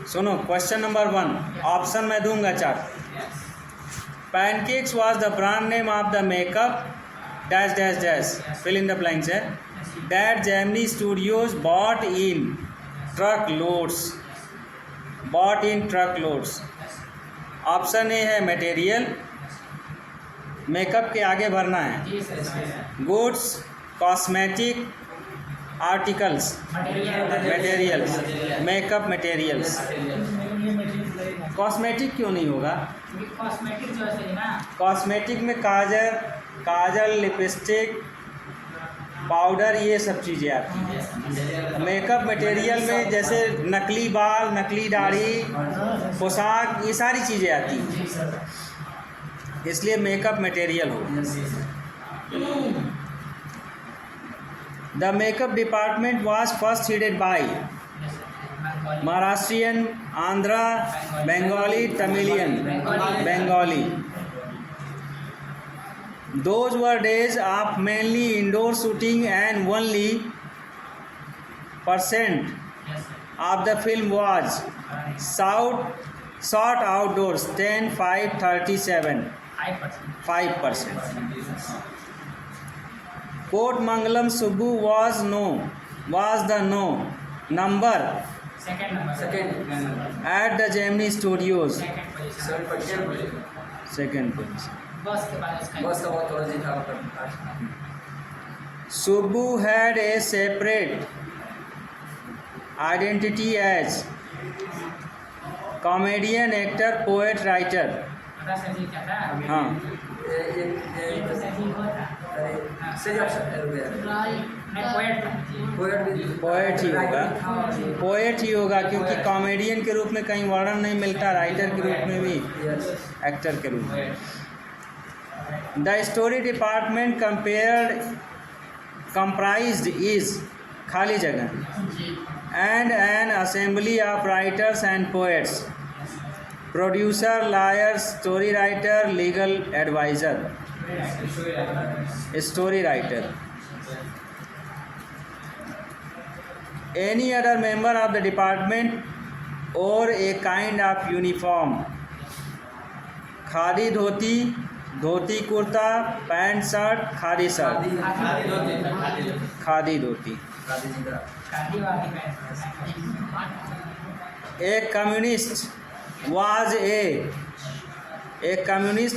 सुनो, question number 1, option मैं दूंगा 4। Pancakes was the brand name of the makeup dash dash dash, fill in the blanks है, that Gemini studios bought in truckloads. Option A है material, makeup के आगे भरना है, goods, cosmetic, articles, materials, makeup materials. Cosmetic क्यों नहीं होगा? Cosmetic जो है ना, कॉस्मेटिक में काजल, लिपस्टिक, पाउडर, ये सब चीज़ें आती हैं। मेकअप मटेरियल में जैसे नकली बाल, नकली दाढ़ी, पोशाक, ये सारी चीज़ें आती हैं, इसलिए मेकअप मटेरियल हो। The makeup department was first headed by Maharashtrian, Andhra, Bengali, Tamilian, Bengali. Those were days of mainly indoor shooting and only % of the film was shot outdoors, 10, 5, 37, 5%. Kootmangalam Subbu was the number second number at the Gemini Studios, second second position. बस के बाद उसका बस का बहुत थोड़ा जी था। Subbu had a separate identity as comedian, actor, poet, writer. पता सर जी क्या था? हाँ, ये तो सर जी वो था। सही ऑप्शन मैं पोएट था। पोएट ही होगा, पोएट ही होगा, क्योंकि कॉमेडियन के रूप में कहीं वर्णन नहीं मिलता, राइटर के रूप में भी, एक्टर के रूप में। The story department comprised is खाली जगह and an assembly of writers and poets, producer, lawyer, story writer, legal adviser. Story writer. Any other member of the department wore a kind of uniform, khadi dhoti, dhoti kurta, pant shirt, khadi shirt, khadi dhoti. शादी वाली एक communist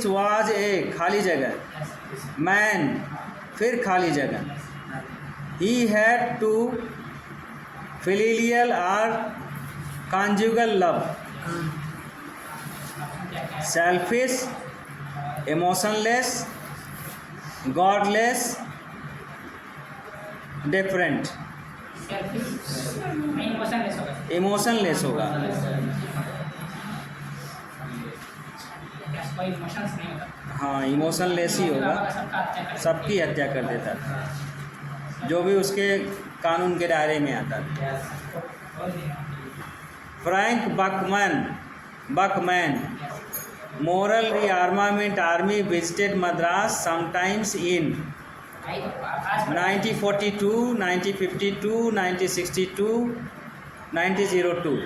was a खाली जगह, man, फिर खाली जगह, he had to filial और conjugal love, selfish, emotionless, godless, different. Emotionless होगा। कोई इमोशंस नहीं होता। हाँ, इमोशनलेस ही होगा, सबकी हत्या कर देता था, जो भी उसके कानून के दायरे में आता था। Frank Buchman, moral rearmament army, visited Madras sometimes in 1942, 1952, 1962, 1902।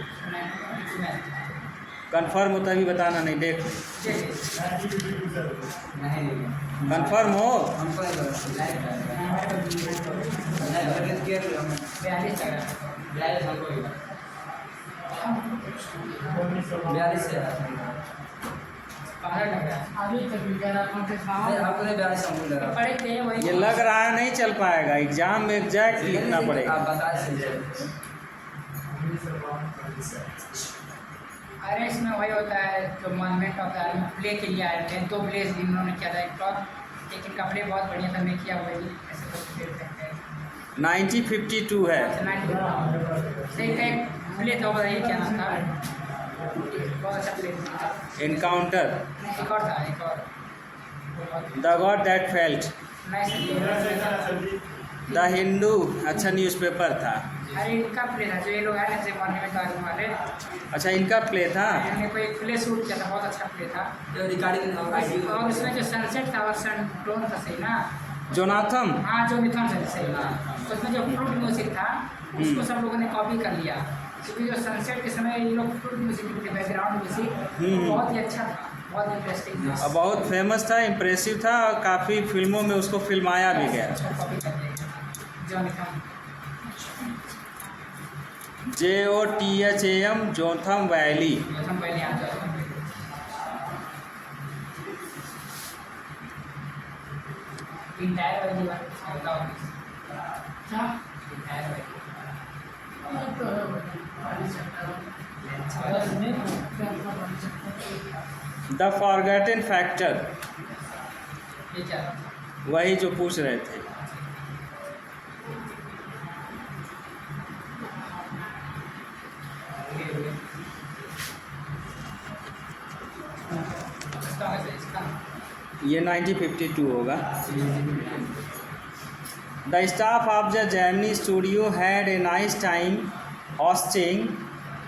Confirm होता भी बताना, नहीं देख कंफर्म हो। ये लग रहा है नहीं चल पाएगा, एग्जाम में एग्जैक्ट लिखना पड़ेगा। अरे इसमें वही होता है जो monument of the army play के लिए आए थे, 2 प्लेस जिन्होंने किया था, एक टॉप, लेकिन कपड़े बहुत बढ़िया था, मैं किया वही ऐसे तो खेल सकते हैं। 1952 है। सही का एक प्ले था, बताइए क्या नाम था? बहुत अच्छा प्ले था। एनकाउंटर, एक और था, एक और the God that felt, the Hindu, अच्छा न्यूज़पेपर था। अरे इनका प्ले था, जो ये लोग आए थे मॉन्यूमेंट आर्मी वाले, अच्छा इनका प्ले था। इन्होंने कोई प्ले शूट किया था, बहुत अच्छा प्ले था। और उसमें जो सनसेट था और सन टोन था, सही ना? जोनाथन, हाँ, जो मिथन सही था। उसमें जो फ्लूट म्यूजिक था, उसको सब लोगों ने कॉपी कर लिया। क्योंकि जो सनसेट के समय ये लोग फ्लूट म्यूजिक बैकग्राउंड म्यूजिक बहुत ही अच्छा था, बहुत इंटरेस्टिंग था। और बहुत फेमस था, इम्प्रेसिव था और काफ़ी फिल्मों में उसको फिल्माया भी गया। JOTHAM Jotham valley. The forgotten factor, वही जो पूछ रहे थे। ये 1952 होगा। The staff of the Gemini studio had a nice time hosting,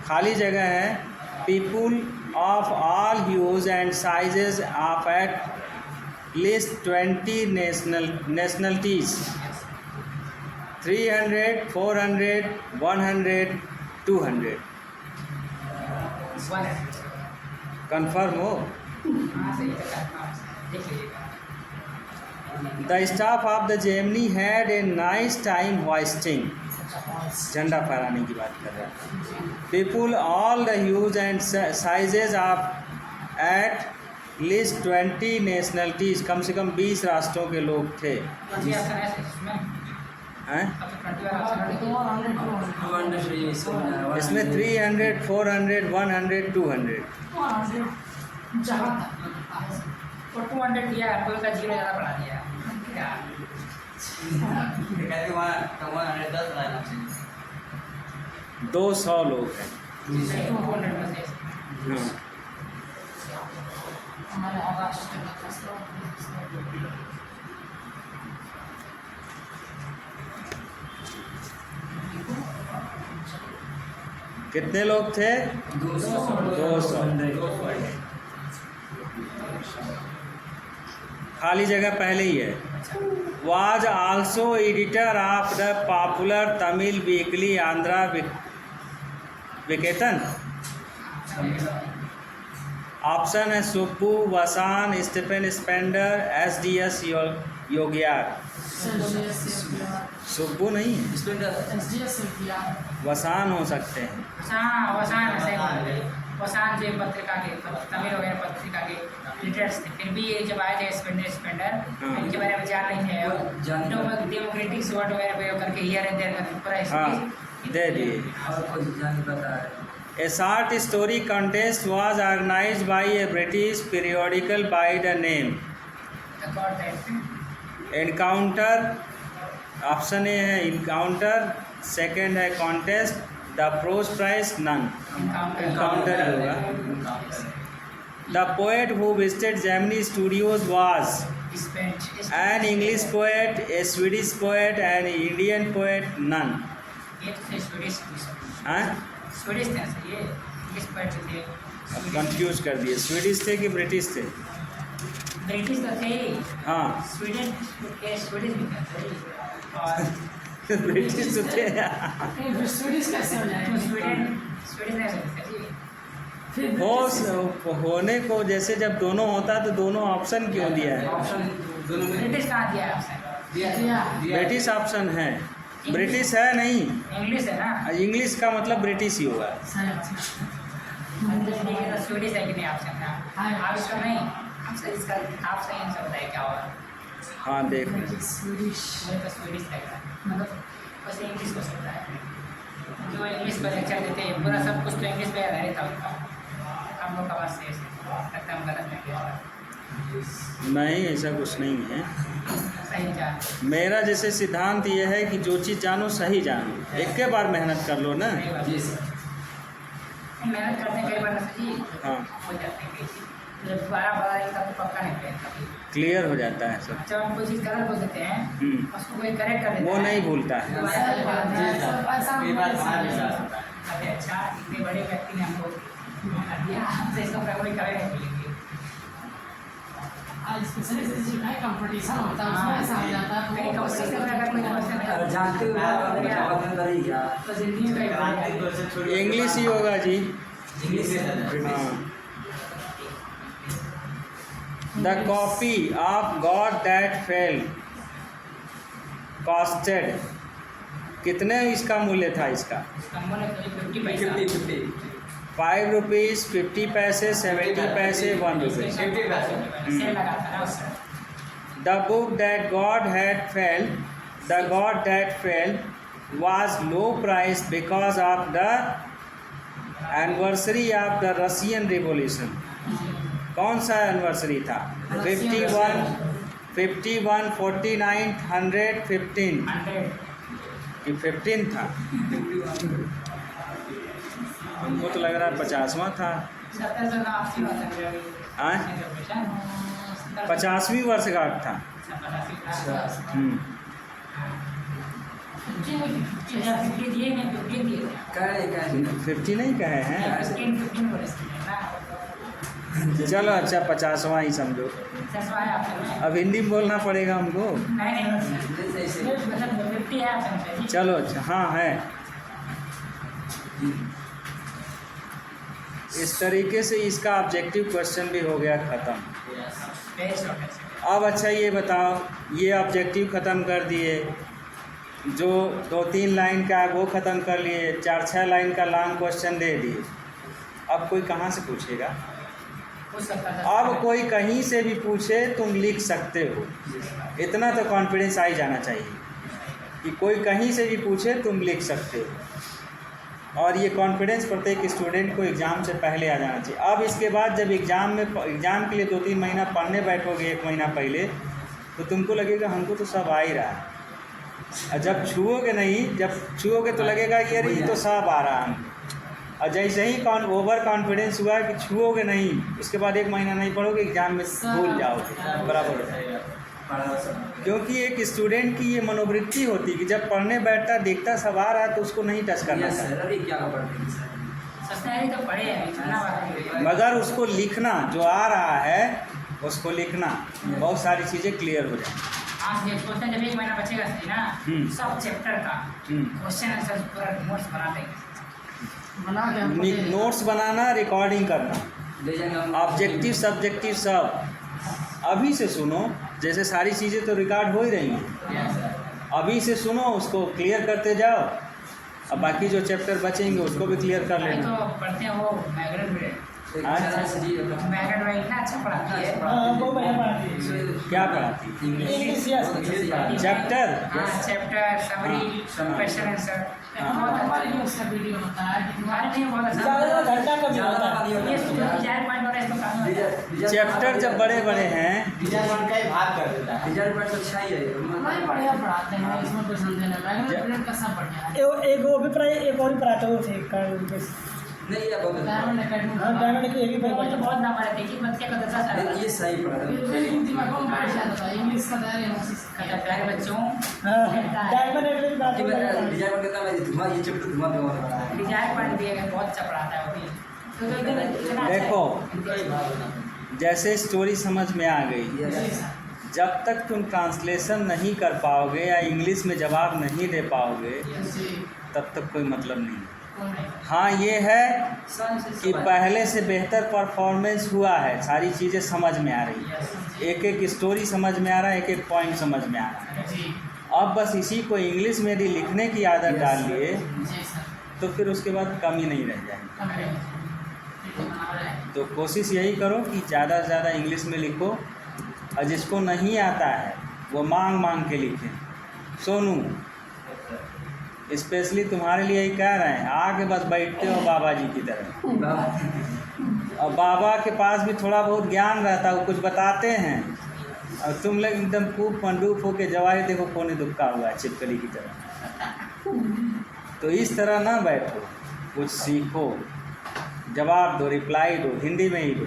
खाली जगह है, people of all hues and sizes of at least 20 nationalities, 300, 400, 100, 200। Confirm हो? The staff of the Gemini had a nice time hoisting, झंडा फहराने की बात कर रहे हैं। People all the hues and sizes of at least 20 nationalities, कम से कम 20 राष्ट्रों के लोग थे। हैं? इसमें 300, 400, 100, 200। तो 200 दिया, एप्पल का 0 ज़्यादा बढ़ा दिया क्या? 200 लोग हैं। हाँ। कितने लोग थे? 200। खाली जगह पहले ही है। Was also editor of the popular Tamil weekly Andhra Vikatan. Option है Subbu, Vasan, Stephen Spender, SDS Yogiyar. Subbu नहीं है, वसान हो सकते हैं। वसान सही बात है। वसान जो पत्रिका के तमिल वगैरह पत्रिका के एडिटर्स थे, फिर भी ये जब आए थे स्पेंडर इनके बारे में जान नहीं थे। डेमोक्रेटिक वर्ड वगैरह प्रयोग करके हियर एंड देयर करके पूरा दे दिए। A short story contest was organized by a British periodical by the name Encounter। Option A है इनकाउंटर, सेकंड है contest, the prose prize none. Encounter होगा। The poet who visited Gemini studios was an English poet, a Swedish poet, an Indian poet, none. Confuse कर दिए, Swedish थे कि British थे? British तो थे। हाँ, स्वीडिश भी थे और ब्रिटिश तो थे। स्वीडिश कैसे हो जाए? स्वीडिश नहीं सकते हो होने को जैसे जब दोनों होता तो दोनों ऑप्शन क्यों दिया है? ब्रिटिश कहाँ दिया है ऑप्शन? ब्रिटिश ऑप्शन है, ब्रिटिश है नहीं, इंग्लिश है ना। इंग्लिश का मतलब ब्रिटिश ही होगा। स्वीडिश है कि नहीं ऑप्शन का? आप इसका नहीं, आपसे इसका आप सही आंसर बताइए क्या होगा। हाँ देख रहे हैं। स्वीडिश लग रहा है, मतलब वैसे इंग्लिश हो सकता है। जो इंग्लिश पर लेक्चर देते हैं पूरा सब कुछ तो इंग्लिश पे आधारित होता है। हम लोग का बात सही लगता है, हम गलत नहीं, ऐसा कुछ नहीं है। सही जान मेरा जैसे सिद्धांत ये है कि जो चीज़ जानो सही जानो, एक के बार मेहनत कर लो ना। मेहनत करते हैं कई बार सही हाँ, हो जाते हैं, जब दोबारा बड़ा एक तो पक्का नहीं करता, क्लियर हो जाता है सब। जब हम कोई चीज़ गलत बोल देते हैं उसको कोई करेक्ट कर देता वो है, नहीं भूलता है। अरे अच्छा, इतने बड़े व्यक्ति ने हमको दिया, हमसे इसका कोई करे नहीं बोलेंगे। कंपटीशन होता है उसमें ऐसा हो जाता है। कहीं कंपटीशन में अगर कोई क्वेश्चन है जानते हो तो हिंदी में कहीं इंग्लिश ही होगा जी। इंग्लिश हाँ। The copy of God that fell costed, कितने इसका मूल्य था इसका? कम बोले तो 50 पैसा 50 5 रुपीज़, 50 पैसे, 70 पैसे, 1 रुपये। सेल लगा था ना उससे। The book that God had failed, the God that failed was low priced because of the anniversary of the Russian Revolution. कौन सा एनिवर्सरी था? 51, 51, 49, 100, 15। 100 ये 15 था। हमको तो लग रहा है 50वां था। 70 से 80 वाला हाँ? 50वीं वर्षगांठ था। हम्म। 50 दिए नहीं 15 दिए थे। कहे 50 नहीं कहे हैं? 15 बोले थे ना। चलो अच्छा 50वां ही समझो। ससुराल आपने अब हिंदी में बोलना पड़ेगा हमको। नहीं मतलब 50 है आप समझे। चलो अच्छा, हाँ है। इस तरीके से इसका ऑब्जेक्टिव क्वेश्चन भी हो गया ख़त्म। अब अच्छा ये बताओ, ये ऑब्जेक्टिव ख़त्म कर दिए, जो 2-3 लाइन का है वो ख़त्म कर लिए, 4-6 लाइन का लॉन्ग क्वेश्चन दे दिए। अब कोई कहाँ से पूछेगा? अब कोई कहीं से भी पूछे तुम लिख सकते हो, इतना तो कॉन्फिडेंस आ ही जाना चाहिए कि कोई कहीं से भी पूछे तुम लिख सकते हो। और ये कॉन्फिडेंस प्रत्येक स्टूडेंट को एग्ज़ाम से पहले आ जाना चाहिए। अब इसके बाद जब एग्ज़ाम के लिए 2-3 महीना पढ़ने बैठोगे 1 महीना पहले, तो तुमको लगेगा हमको तो सब आ ही रहा है। और जब छुओगे तो लगेगा कि अरे ये तो सब आ रहा है। और जैसे ही ओवर कॉन्फिडेंस हुआ कि छुओगे नहीं, उसके बाद 1 महीना नहीं पढ़ोगे, एग्ज़ाम में भूल जाओगे, बराबर हो जाएगा। क्योंकि एक स्टूडेंट की ये मनोवृत्ति होती है कि जब पढ़ने बैठता देखता सब आ रहा है तो उसको नहीं टच करना चाहिए, मगर उसको लिखना, जो आ रहा है उसको लिखना, बहुत सारी चीज़ें क्लियर हो जाए। आज क्वेश्चन जब 1 महीना बचेगा सही ना, सब चैप्टर का क्वेश्चन आंसर पूरा नोट्स बना देंगे। नोट्स बनाना, रिकॉर्डिंग करना, ऑब्जेक्टिव सब्जेक्टिव सब अभी से सुनो। जैसे सारी चीज़ें तो रिकॉर्ड हो ही रही हैं, अभी से सुनो, उसको क्लियर करते जाओ। अब बाकी जो चैप्टर बचेंगे उसको भी क्लियर कर लेना। तो पढ़ते हो मैगरेट भाई इतना अच्छा पढ़ाती है। क्या पढ़ाती? English chapter chapter summary question answer हमारे लिए उसका वीडियो होता है कि तुम्हारे लिए बहुत अच्छा ज़्यादा घंटा का भी होता है। ये डिजाइन पॉइंट वाला इसको काम होता है। चैप्टर जब बड़े बड़े हैं, अच्छा ही है। हमारे बढ़िया पढ़ाते हैं, इसमें कोई संदेह नहीं। मैगनेट का सब बढ़िया है। एक और भी पढ़ाते हो थे नहीं ये बहुत डायमंड एकेडमी। हाँ डायमंड की एक ही वो तो बहुत नाम है, देखिए बच्चे का दर्जा सारा ये सही पढ़ा रहे हो। हिंदी में कौन पढ़ जाता है? इंग्लिश का दायरे में कहता प्यारे बच्चों डायमंड एकेडमी की बात कि मैं डिजाइन करता मैं धुआं ये चैप्टर धुआं में और पढ़ा है। डिजाइन पॉइंट दिए गए बहुत अच्छा पढ़ाता है वो भी। तो देखो जैसे स्टोरी समझ में आ गई, जब तक तुम ट्रांसलेशन नहीं कर पाओगे या इंग्लिश में जवाब नहीं दे पाओगे तब तक कोई मतलब नहीं। हाँ ये है कि पहले से बेहतर परफॉर्मेंस हुआ है, सारी चीज़ें समझ में आ रही है, एक एक स्टोरी समझ में आ रहा है, एक एक पॉइंट समझ में आ रहा है। अब बस इसी को इंग्लिश में यदि लिखने की आदत डाल लिए तो फिर उसके बाद कमी नहीं रह जाएगी। तो कोशिश यही करो कि ज़्यादा से ज़्यादा इंग्लिश में लिखो, और जिसको नहीं आता है वो मांग मांग के लिखें। सोनू स्पेशली तुम्हारे लिए ही कह रहे हैं, आके बस बैठते हो बाबा जी की तरह, और बाबा के पास भी थोड़ा बहुत ज्ञान रहता है, वो कुछ बताते हैं और तुम लोग एकदम खूब पंडूप होके जवाई देखो कोने दुक्का हुआ है छिपकली की तरह। तो इस तरह ना बैठो, कुछ सीखो, जवाब दो, रिप्लाई दो, हिंदी में ही दो।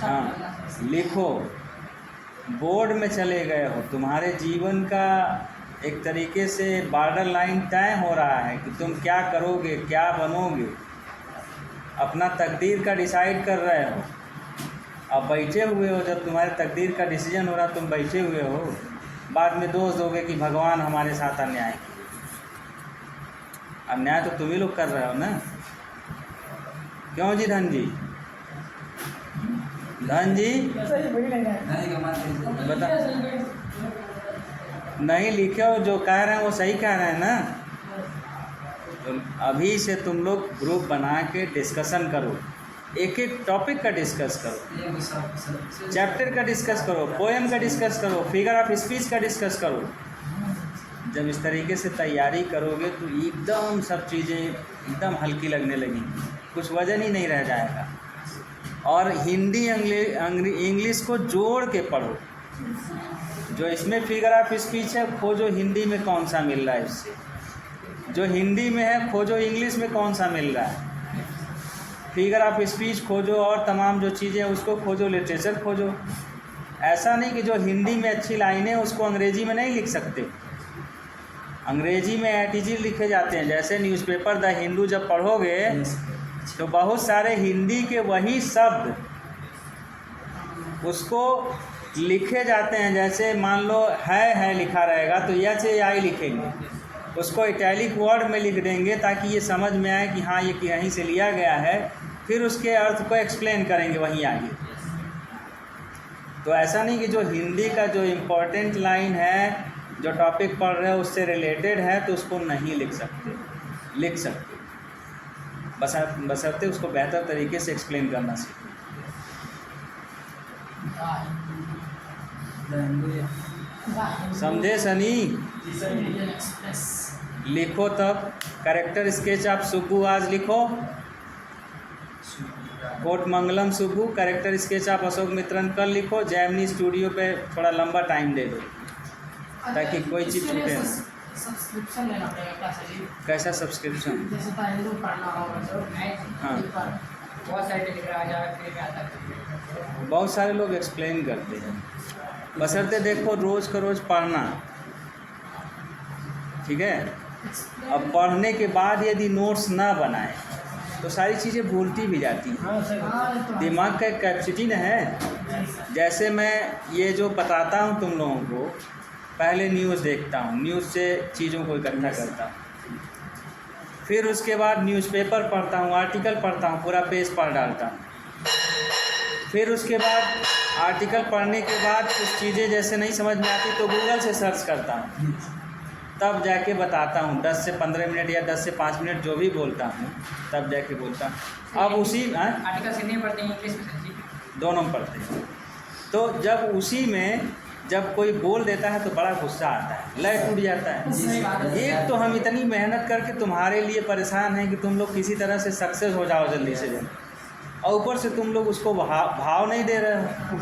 हाँ लिखो, बोर्ड में चले गए हो, तुम्हारे जीवन का एक तरीके से बॉर्डर लाइन तय हो रहा है कि तुम क्या करोगे, क्या बनोगे, अपना तकदीर का डिसाइड कर रहे हो। अब बैठे हुए हो, जब तुम्हारे तकदीर का डिसीजन हो रहा तुम बैठे हुए हो, बाद में दोष दोगे कि भगवान हमारे साथ अन्याय किए। अन्याय तो तुम ही लोग कर रहे हो ना। क्यों जी धन जी? धन जी सही वही लग रहा है। नहीं का मान बता, नहीं लिखे हो, जो कह रहे हैं वो सही कह रहे हैं ना। तो अभी से तुम लोग ग्रुप बना के डिस्कशन करो, एक एक टॉपिक का डिस्कस करो, ये सब चैप्टर का डिस्कस करो, पोएम का डिस्कस करो, फिगर ऑफ स्पीच का डिस्कस करो। जब इस तरीके से तैयारी करोगे तो एकदम सब चीज़ें एकदम हल्की लगने लगेंगी, कुछ वजन ही नहीं रह जाएगा। और हिंदी इंग्लिश को जोड़ के पढ़ो। जो इसमें फिगर ऑफ स्पीच है खोजो हिंदी में कौन सा मिल रहा है इससे, जो हिंदी में है खोजो इंग्लिश में कौन सा मिल रहा है। फिगर ऑफ स्पीच खोजो और तमाम जो चीज़ें उसको खोजो, लिटरेचर खोजो। ऐसा नहीं कि जो हिंदी में अच्छी लाइनें उसको अंग्रेजी में नहीं लिख सकते। अंग्रेजी में एटीजी लिखे जाते हैं। जैसे न्यूज़पेपर द हिंदू जब पढ़ोगे तो बहुत सारे हिंदी के वही शब्द उसको लिखे जाते हैं। जैसे मान लो है लिखा रहेगा तो HAI लिखेंगे, उसको इटैलिक वर्ड में लिख देंगे ताकि ये समझ में आए कि हाँ ये कहीं से लिया गया है। फिर उसके अर्थ को एक्सप्लेन करेंगे वहीं आगे। तो ऐसा नहीं कि जो हिंदी का जो इम्पोर्टेंट लाइन है, जो टॉपिक पढ़ रहे हो उससे रिलेटेड है तो उसको नहीं लिख सकते। लिख सकते बशर्ते उसको बेहतर तरीके से एक्सप्लेन करना सीखो। समझे सनी? लिखो तब कैरेक्टर स्केच आप सुब्बू आज लिखो। कोट मंगलम सुब्बू कैरेक्टर स्केच आप अशोक मित्रन कल लिखो। जैमिनी स्टूडियो पे थोड़ा लंबा टाइम दे दो ताकि कोई चीज़ छूटे ना। सब्सक्रिप्शन लेना पड़ेगा क्या सही? कैसा सब्सक्रिप्शन? जैसे पहले पढ़ना होगा तो हाँ। बहुत सारे टेलीग्राम आ जाए फ्री में आता है। बहुत सारे लोग एक्सप्लेन करते हैं। बशर्ते देखो रोज़ का रोज़ पढ़ना, ठीक है। अब पढ़ने के बाद यदि नोट्स ना बनाए तो सारी चीज़ें भूलती भी जाती हैं। हाँ सही। दिमाग का एक कैपेसिटी न है। जैसे मैं ये जो बताता हूँ तुम लोगों को, पहले न्यूज़ देखता हूँ, न्यूज़ से चीज़ों को इकट्ठा करता हूँ, फिर उसके बाद न्यूज़पेपर पढ़ता हूँ, आर्टिकल पढ़ता हूँ, पूरा पेज पढ़ डालता हूँ। फिर उसके बाद आर्टिकल पढ़ने के बाद कुछ चीज़ें जैसे नहीं समझ में आती तो गूगल से सर्च करता हूँ, तब जाके बताता हूँ। 10 से 15 मिनट या 10 से 5 मिनट जो भी बोलता हूँ तब जाके बोलता हूँ। अब उसी आर्टिकल से नहीं पढ़ते हैं, इंग्लिश में जी दोनों में पढ़ते हैं। तो जब उसी में जब कोई बोल देता है तो बड़ा गुस्सा आता है, लय टूट जाता है। एक तो हम इतनी मेहनत करके तुम्हारे लिए परेशान हैं कि तुम लोग किसी तरह से सक्सेस हो जाओ जल्दी से जल्दी, और ऊपर से तुम लोग उसको भाव नहीं दे रहे हो।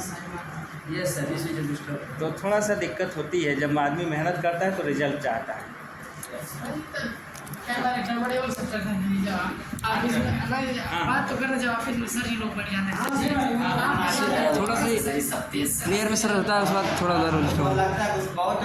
ये सर्विस भी जो तो थोड़ा सा दिक्कत होती है। जब आदमी मेहनत करता है तो रिजल्ट चाहता है। बात तो करना जब ऑफिस में सर ही लोग बढ़िया हैं। थोड़ा सा क्लियर में सर होता है, उस बाद थोड़ा लगता है बहुत